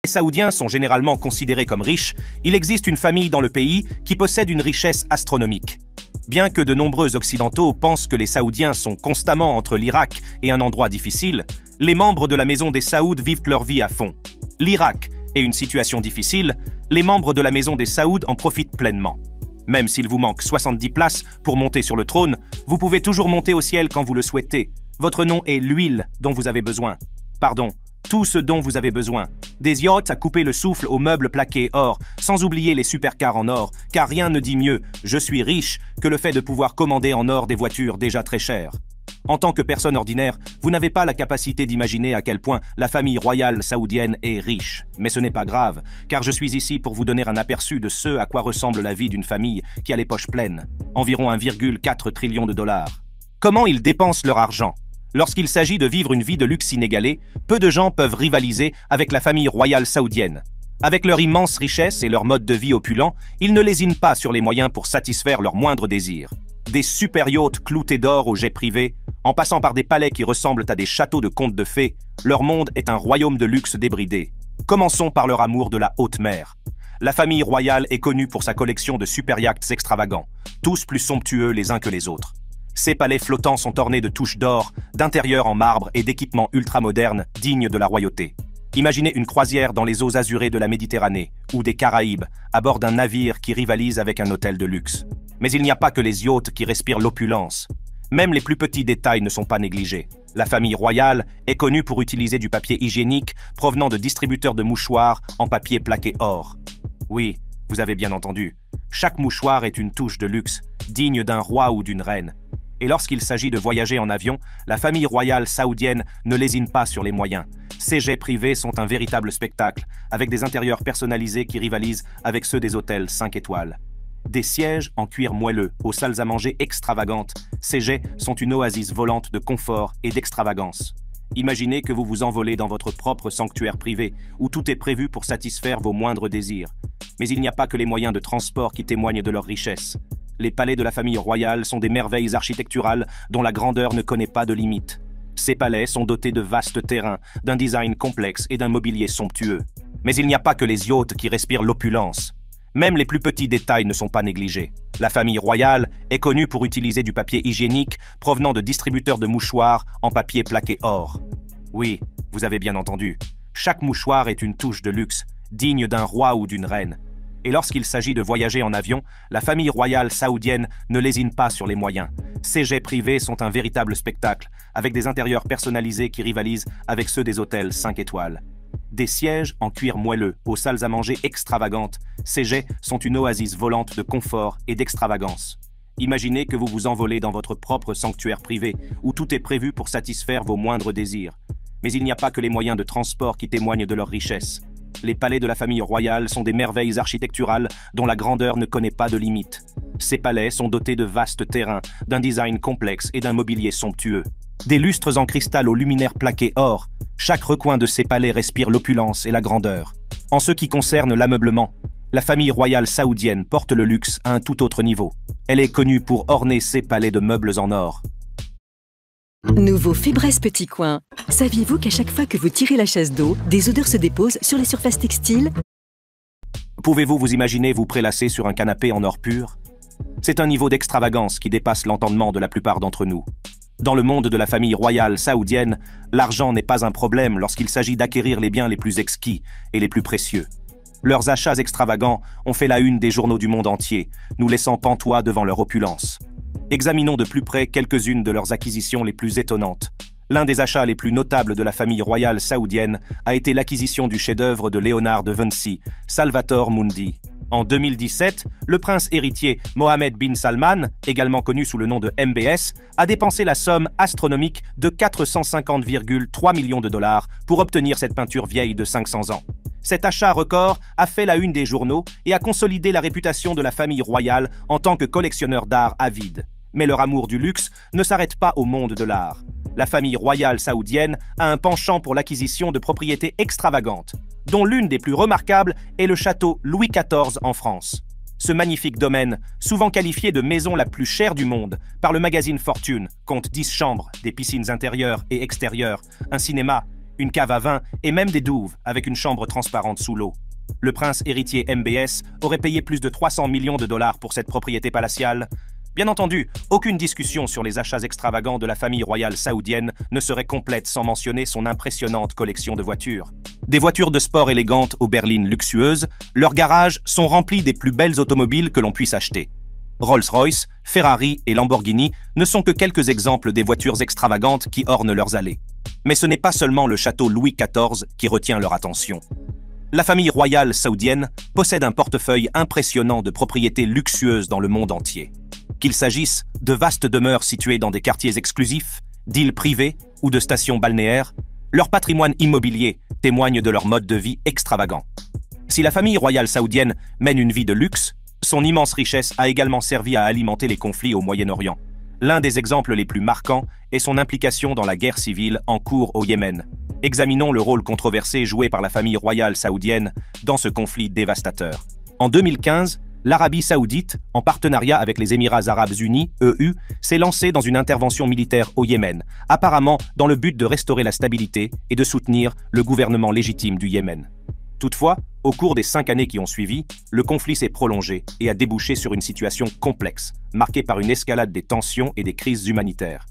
Les Saoudiens sont généralement considérés comme riches, il existe une famille dans le pays qui possède une richesse astronomique. Bien que de nombreux Occidentaux pensent que les Saoudiens sont constamment entre l'Irak et un endroit difficile, les membres de la maison des Saouds vivent leur vie à fond. L'Irak est une situation difficile, les membres de la maison des Saouds en profitent pleinement. Même s'il vous manque 70 places pour monter sur le trône, vous pouvez toujours monter au ciel quand vous le souhaitez. Votre nom est l'huile dont vous avez besoin. Pardon, tout ce dont vous avez besoin. Des yachts à couper le souffle aux meubles plaqués or, sans oublier les supercars en or, car rien ne dit mieux « je suis riche » que le fait de pouvoir commander en or des voitures déjà très chères. En tant que personne ordinaire, vous n'avez pas la capacité d'imaginer à quel point la famille royale saoudienne est riche. Mais ce n'est pas grave, car je suis ici pour vous donner un aperçu de ce à quoi ressemble la vie d'une famille qui a les poches pleines. Environ 1,4 trillion de dollars. Comment ils dépensent leur argent? Lorsqu'il s'agit de vivre une vie de luxe inégalée, peu de gens peuvent rivaliser avec la famille royale saoudienne. Avec leur immense richesse et leur mode de vie opulent, ils ne lésinent pas sur les moyens pour satisfaire leurs moindres désirs. Des super yachts cloutés d'or aux jets privés, en passant par des palais qui ressemblent à des châteaux de contes de fées, leur monde est un royaume de luxe débridé. Commençons par leur amour de la haute mer. La famille royale est connue pour sa collection de super yachts extravagants, tous plus somptueux les uns que les autres. Ces palais flottants sont ornés de touches d'or, d'intérieurs en marbre et d'équipements ultramodernes dignes de la royauté. Imaginez une croisière dans les eaux azurées de la Méditerranée ou des Caraïbes, à bord d'un navire qui rivalise avec un hôtel de luxe. Mais il n'y a pas que les yachts qui respirent l'opulence. Même les plus petits détails ne sont pas négligés. La famille royale est connue pour utiliser du papier hygiénique provenant de distributeurs de mouchoirs en papier plaqué or. Oui, vous avez bien entendu. Chaque mouchoir est une touche de luxe, digne d'un roi ou d'une reine. Et lorsqu'il s'agit de voyager en avion, la famille royale saoudienne ne lésine pas sur les moyens. Ces jets privés sont un véritable spectacle, avec des intérieurs personnalisés qui rivalisent avec ceux des hôtels 5 étoiles. Des sièges en cuir moelleux, aux salles à manger extravagantes, ces jets sont une oasis volante de confort et d'extravagance. Imaginez que vous vous envolez dans votre propre sanctuaire privé, où tout est prévu pour satisfaire vos moindres désirs. Mais il n'y a pas que les moyens de transport qui témoignent de leur richesse. Les palais de la famille royale sont des merveilles architecturales dont la grandeur ne connaît pas de limite. Ces palais sont dotés de vastes terrains, d'un design complexe et d'un mobilier somptueux. Mais il n'y a pas que les yachts qui respirent l'opulence. Même les plus petits détails ne sont pas négligés. La famille royale est connue pour utiliser du papier hygiénique provenant de distributeurs de mouchoirs en papier plaqué or. Oui, vous avez bien entendu. Chaque mouchoir est une touche de luxe, digne d'un roi ou d'une reine. Et lorsqu'il s'agit de voyager en avion, la famille royale saoudienne ne lésine pas sur les moyens. Ces jets privés sont un véritable spectacle, avec des intérieurs personnalisés qui rivalisent avec ceux des hôtels 5 étoiles. Des sièges en cuir moelleux, aux salles à manger extravagantes, ces jets sont une oasis volante de confort et d'extravagance. Imaginez que vous vous envolez dans votre propre sanctuaire privé, où tout est prévu pour satisfaire vos moindres désirs. Mais il n'y a pas que les moyens de transport qui témoignent de leur richesse. Les palais de la famille royale sont des merveilles architecturales dont la grandeur ne connaît pas de limite. Ces palais sont dotés de vastes terrains, d'un design complexe et d'un mobilier somptueux. Des lustres en cristal aux luminaires plaqués or, chaque recoin de ces palais respire l'opulence et la grandeur. En ce qui concerne l'ameublement, la famille royale saoudienne porte le luxe à un tout autre niveau. Elle est connue pour orner ses palais de meubles en or. Nouveau Fébreze Petit Coin. Saviez-vous qu'à chaque fois que vous tirez la chasse d'eau, des odeurs se déposent sur les surfaces textiles? Pouvez-vous vous imaginer vous prélasser sur un canapé en or pur? C'est un niveau d'extravagance qui dépasse l'entendement de la plupart d'entre nous. Dans le monde de la famille royale saoudienne, l'argent n'est pas un problème lorsqu'il s'agit d'acquérir les biens les plus exquis et les plus précieux. Leurs achats extravagants ont fait la une des journaux du monde entier, nous laissant pantois devant leur opulence. Examinons de plus près quelques-unes de leurs acquisitions les plus étonnantes. L'un des achats les plus notables de la famille royale saoudienne a été l'acquisition du chef-d'œuvre de Léonard de Vinci, Salvator Mundi. En 2017, le prince héritier Mohammed bin Salman, également connu sous le nom de MBS, a dépensé la somme astronomique de 450,3 millions de dollars pour obtenir cette peinture vieille de 500 ans. Cet achat record a fait la une des journaux et a consolidé la réputation de la famille royale en tant que collectionneur d'art avide. Mais leur amour du luxe ne s'arrête pas au monde de l'art. La famille royale saoudienne a un penchant pour l'acquisition de propriétés extravagantes, dont l'une des plus remarquables est le château Louis XIV en France. Ce magnifique domaine, souvent qualifié de maison la plus chère du monde par le magazine Fortune, compte 10 chambres, des piscines intérieures et extérieures, un cinéma une cave à vin et même des douves avec une chambre transparente sous l'eau. Le prince héritier MBS aurait payé plus de 300 millions de dollars pour cette propriété palatiale. Bien entendu, aucune discussion sur les achats extravagants de la famille royale saoudienne ne serait complète sans mentionner son impressionnante collection de voitures. Des voitures de sport élégantes aux berlines luxueuses, leurs garages sont remplis des plus belles automobiles que l'on puisse acheter. Rolls-Royce, Ferrari et Lamborghini ne sont que quelques exemples des voitures extravagantes qui ornent leurs allées. Mais ce n'est pas seulement le château Louis XIV qui retient leur attention. La famille royale saoudienne possède un portefeuille impressionnant de propriétés luxueuses dans le monde entier. Qu'il s'agisse de vastes demeures situées dans des quartiers exclusifs, d'îles privées ou de stations balnéaires, leur patrimoine immobilier témoigne de leur mode de vie extravagant. Si la famille royale saoudienne mène une vie de luxe, son immense richesse a également servi à alimenter les conflits au Moyen-Orient. L'un des exemples les plus marquants est son implication dans la guerre civile en cours au Yémen. Examinons le rôle controversé joué par la famille royale saoudienne dans ce conflit dévastateur. En 2015, l'Arabie saoudite, en partenariat avec les Émirats arabes unis, EU, s'est lancée dans une intervention militaire au Yémen, apparemment dans le but de restaurer la stabilité et de soutenir le gouvernement légitime du Yémen. Toutefois, au cours des 5 années qui ont suivi, le conflit s'est prolongé et a débouché sur une situation complexe, marquée par une escalade des tensions et des crises humanitaires.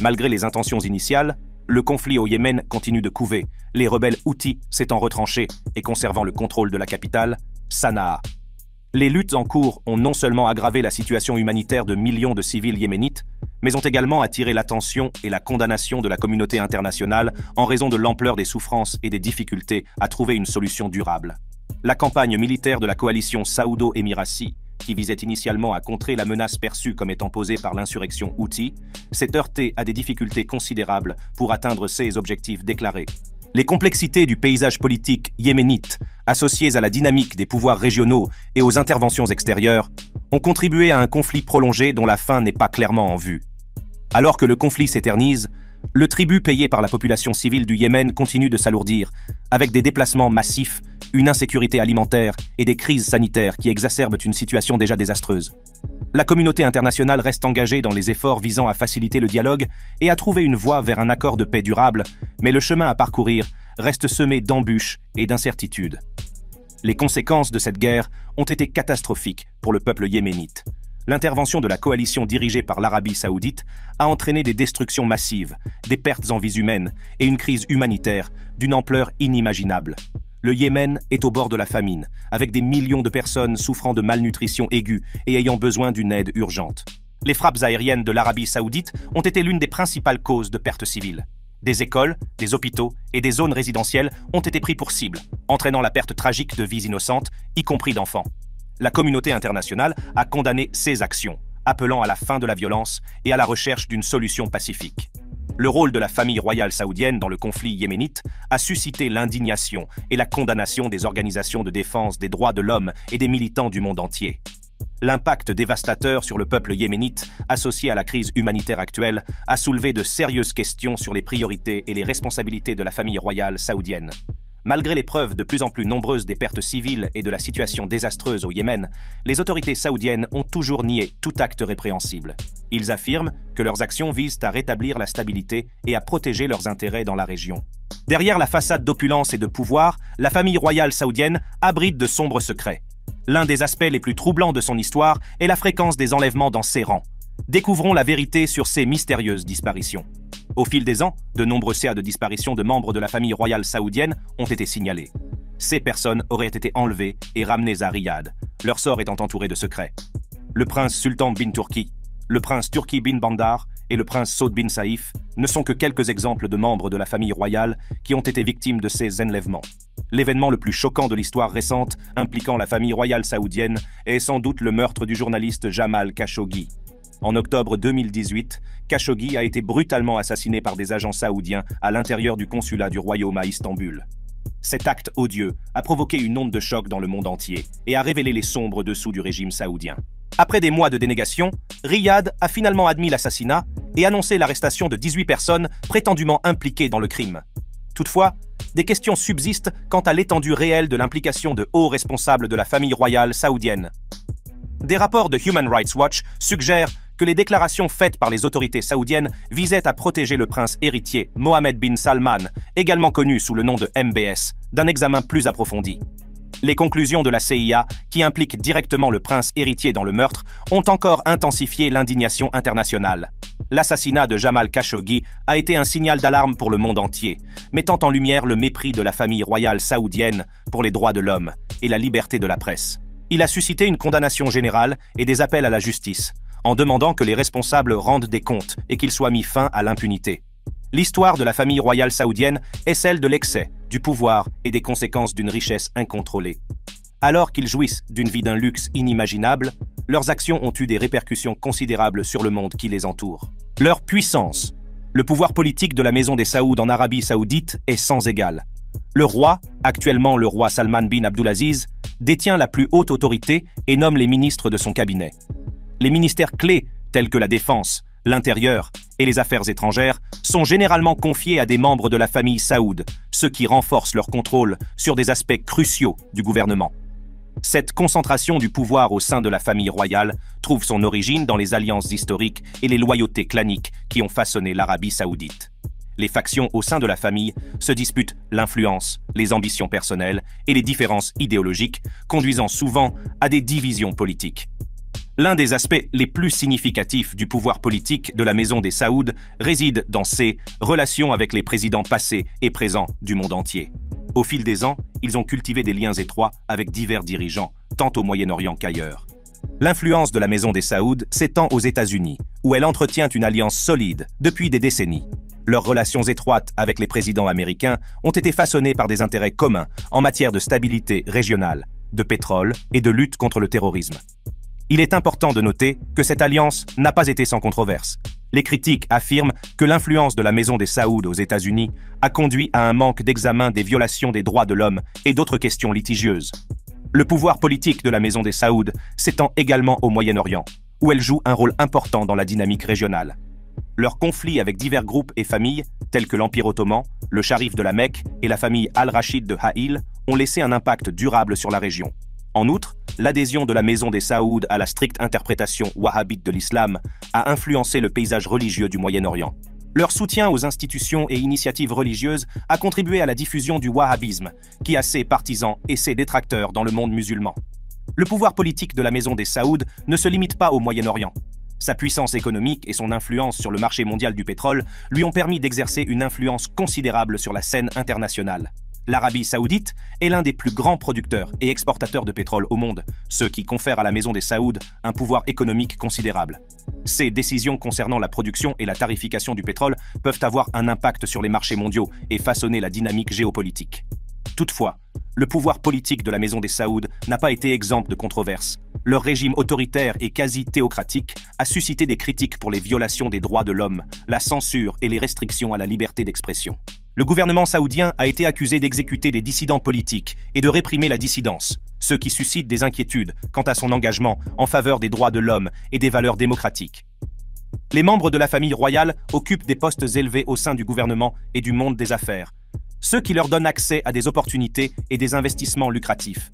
Malgré les intentions initiales, le conflit au Yémen continue de couver, les rebelles Houthis s'étant retranchés et conservant le contrôle de la capitale, Sanaa. Les luttes en cours ont non seulement aggravé la situation humanitaire de millions de civils yéménites, mais ont également attiré l'attention et la condamnation de la communauté internationale en raison de l'ampleur des souffrances et des difficultés à trouver une solution durable. La campagne militaire de la coalition saoudo-émiratie, qui visait initialement à contrer la menace perçue comme étant posée par l'insurrection Houthi, s'est heurtée à des difficultés considérables pour atteindre ses objectifs déclarés. Les complexités du paysage politique yéménite, associées à la dynamique des pouvoirs régionaux et aux interventions extérieures, ont contribué à un conflit prolongé dont la fin n'est pas clairement en vue. Alors que le conflit s'éternise, le tribut payé par la population civile du Yémen continue de s'alourdir, avec des déplacements massifs, une insécurité alimentaire et des crises sanitaires qui exacerbent une situation déjà désastreuse. La communauté internationale reste engagée dans les efforts visant à faciliter le dialogue et à trouver une voie vers un accord de paix durable, mais le chemin à parcourir reste semé d'embûches et d'incertitudes. Les conséquences de cette guerre ont été catastrophiques pour le peuple yéménite. L'intervention de la coalition dirigée par l'Arabie saoudite a entraîné des destructions massives, des pertes en vies humaines et une crise humanitaire d'une ampleur inimaginable. Le Yémen est au bord de la famine, avec des millions de personnes souffrant de malnutrition aiguë et ayant besoin d'une aide urgente. Les frappes aériennes de l'Arabie saoudite ont été l'une des principales causes de pertes civiles. Des écoles, des hôpitaux et des zones résidentielles ont été pris pour cible, entraînant la perte tragique de vies innocentes, y compris d'enfants. La communauté internationale a condamné ces actions, appelant à la fin de la violence et à la recherche d'une solution pacifique. Le rôle de la famille royale saoudienne dans le conflit yéménite a suscité l'indignation et la condamnation des organisations de défense des droits de l'homme et des militants du monde entier. L'impact dévastateur sur le peuple yéménite, associé à la crise humanitaire actuelle, a soulevé de sérieuses questions sur les priorités et les responsabilités de la famille royale saoudienne. Malgré les preuves de plus en plus nombreuses des pertes civiles et de la situation désastreuse au Yémen, les autorités saoudiennes ont toujours nié tout acte répréhensible. Ils affirment que leurs actions visent à rétablir la stabilité et à protéger leurs intérêts dans la région. Derrière la façade d'opulence et de pouvoir, la famille royale saoudienne abrite de sombres secrets. L'un des aspects les plus troublants de son histoire est la fréquence des enlèvements dans ses rangs. Découvrons la vérité sur ces mystérieuses disparitions. Au fil des ans, de nombreux cas de disparition de membres de la famille royale saoudienne ont été signalés. Ces personnes auraient été enlevées et ramenées à Riyad, leur sort étant entouré de secrets. Le prince Sultan bin Turki, le prince Turki bin Bandar et le prince Saud bin Saïf ne sont que quelques exemples de membres de la famille royale qui ont été victimes de ces enlèvements. L'événement le plus choquant de l'histoire récente impliquant la famille royale saoudienne est sans doute le meurtre du journaliste Jamal Khashoggi. En octobre 2018, Khashoggi a été brutalement assassiné par des agents saoudiens à l'intérieur du consulat du royaume à Istanbul. Cet acte odieux a provoqué une onde de choc dans le monde entier et a révélé les sombres dessous du régime saoudien. Après des mois de dénégation, Riyad a finalement admis l'assassinat et annoncé l'arrestation de 18 personnes prétendument impliquées dans le crime. Toutefois, des questions subsistent quant à l'étendue réelle de l'implication de hauts responsables de la famille royale saoudienne. Des rapports de Human Rights Watch suggèrent que les déclarations faites par les autorités saoudiennes visaient à protéger le prince héritier Mohammed bin Salman, également connu sous le nom de MBS, d'un examen plus approfondi. Les conclusions de la CIA, qui impliquent directement le prince héritier dans le meurtre, ont encore intensifié l'indignation internationale. L'assassinat de Jamal Khashoggi a été un signal d'alarme pour le monde entier, mettant en lumière le mépris de la famille royale saoudienne pour les droits de l'homme et la liberté de la presse. Il a suscité une condamnation générale et des appels à la justice, en demandant que les responsables rendent des comptes et qu'il soit mis fin à l'impunité. L'histoire de la famille royale saoudienne est celle de l'excès, du pouvoir et des conséquences d'une richesse incontrôlée. Alors qu'ils jouissent d'une vie d'un luxe inimaginable, leurs actions ont eu des répercussions considérables sur le monde qui les entoure. Leur puissance. Le pouvoir politique de la Maison des Saouds en Arabie Saoudite est sans égal. Le roi, actuellement le roi Salman bin Abdulaziz, détient la plus haute autorité et nomme les ministres de son cabinet. Les ministères clés, tels que la défense, l'intérieur et les affaires étrangères, sont généralement confiés à des membres de la famille Saoud, ce qui renforce leur contrôle sur des aspects cruciaux du gouvernement. Cette concentration du pouvoir au sein de la famille royale trouve son origine dans les alliances historiques et les loyautés claniques qui ont façonné l'Arabie saoudite. Les factions au sein de la famille se disputent l'influence, les ambitions personnelles et les différences idéologiques, conduisant souvent à des divisions politiques. L'un des aspects les plus significatifs du pouvoir politique de la Maison des Saouds réside dans ses relations avec les présidents passés et présents du monde entier. Au fil des ans, ils ont cultivé des liens étroits avec divers dirigeants, tant au Moyen-Orient qu'ailleurs. L'influence de la Maison des Saouds s'étend aux États-Unis, où elle entretient une alliance solide depuis des décennies. Leurs relations étroites avec les présidents américains ont été façonnées par des intérêts communs en matière de stabilité régionale, de pétrole et de lutte contre le terrorisme. Il est important de noter que cette alliance n'a pas été sans controverse. Les critiques affirment que l'influence de la Maison des Saouds aux États-Unis a conduit à un manque d'examen des violations des droits de l'homme et d'autres questions litigieuses. Le pouvoir politique de la Maison des Saouds s'étend également au Moyen-Orient, où elle joue un rôle important dans la dynamique régionale. Leurs conflits avec divers groupes et familles, tels que l'Empire ottoman, le Sharif de la Mecque et la famille Al-Rachid de Ha'il, ont laissé un impact durable sur la région. En outre, l'adhésion de la Maison des Saouds à la stricte interprétation wahhabite de l'islam a influencé le paysage religieux du Moyen-Orient. Leur soutien aux institutions et initiatives religieuses a contribué à la diffusion du wahhabisme, qui a ses partisans et ses détracteurs dans le monde musulman. Le pouvoir politique de la Maison des Saouds ne se limite pas au Moyen-Orient. Sa puissance économique et son influence sur le marché mondial du pétrole lui ont permis d'exercer une influence considérable sur la scène internationale. L'Arabie saoudite est l'un des plus grands producteurs et exportateurs de pétrole au monde, ce qui confère à la Maison des Saouds un pouvoir économique considérable. Ces décisions concernant la production et la tarification du pétrole peuvent avoir un impact sur les marchés mondiaux et façonner la dynamique géopolitique. Toutefois, le pouvoir politique de la Maison des Saouds n'a pas été exempt de controverses. Leur régime autoritaire et quasi théocratique a suscité des critiques pour les violations des droits de l'homme, la censure et les restrictions à la liberté d'expression. Le gouvernement saoudien a été accusé d'exécuter des dissidents politiques et de réprimer la dissidence, ce qui suscite des inquiétudes quant à son engagement en faveur des droits de l'homme et des valeurs démocratiques. Les membres de la famille royale occupent des postes élevés au sein du gouvernement et du monde des affaires, ce qui leur donne accès à des opportunités et des investissements lucratifs.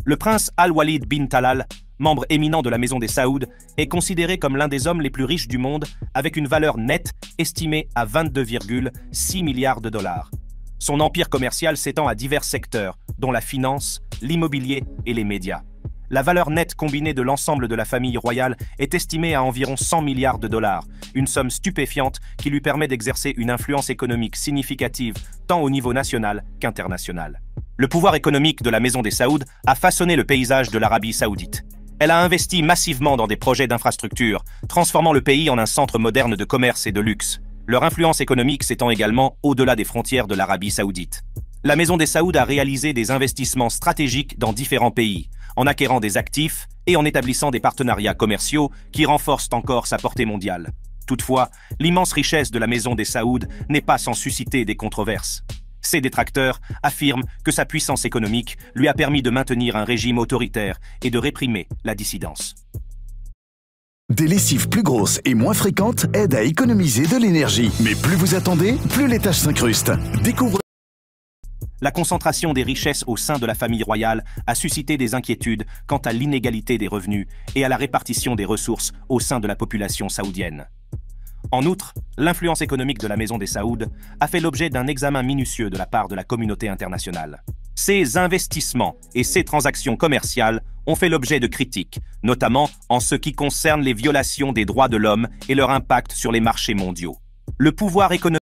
Le prince Al-Walid bin Talal, membre éminent de la Maison des Saouds, est considéré comme l'un des hommes les plus riches du monde, avec une valeur nette estimée à 22,6 milliards de dollars. Son empire commercial s'étend à divers secteurs, dont la finance, l'immobilier et les médias. La valeur nette combinée de l'ensemble de la famille royale est estimée à environ 100 milliards de dollars, une somme stupéfiante qui lui permet d'exercer une influence économique significative tant au niveau national qu'international. Le pouvoir économique de la Maison des Saouds a façonné le paysage de l'Arabie saoudite. Elle a investi massivement dans des projets d'infrastructure, transformant le pays en un centre moderne de commerce et de luxe. Leur influence économique s'étend également au-delà des frontières de l'Arabie saoudite. La Maison des Saouds a réalisé des investissements stratégiques dans différents pays, en acquérant des actifs et en établissant des partenariats commerciaux qui renforcent encore sa portée mondiale. Toutefois, l'immense richesse de la Maison des Saouds n'est pas sans susciter des controverses. Ses détracteurs affirment que sa puissance économique lui a permis de maintenir un régime autoritaire et de réprimer la dissidence. Des lessives plus grosses et moins fréquentes aident à économiser de l'énergie. Mais plus vous attendez, plus les taches s'incrustent. Découvrez La concentration des richesses au sein de la famille royale a suscité des inquiétudes quant à l'inégalité des revenus et à la répartition des ressources au sein de la population saoudienne. En outre, l'influence économique de la Maison des Saouds a fait l'objet d'un examen minutieux de la part de la communauté internationale. Ces investissements et ces transactions commerciales ont fait l'objet de critiques, notamment en ce qui concerne les violations des droits de l'homme et leur impact sur les marchés mondiaux. Le pouvoir économique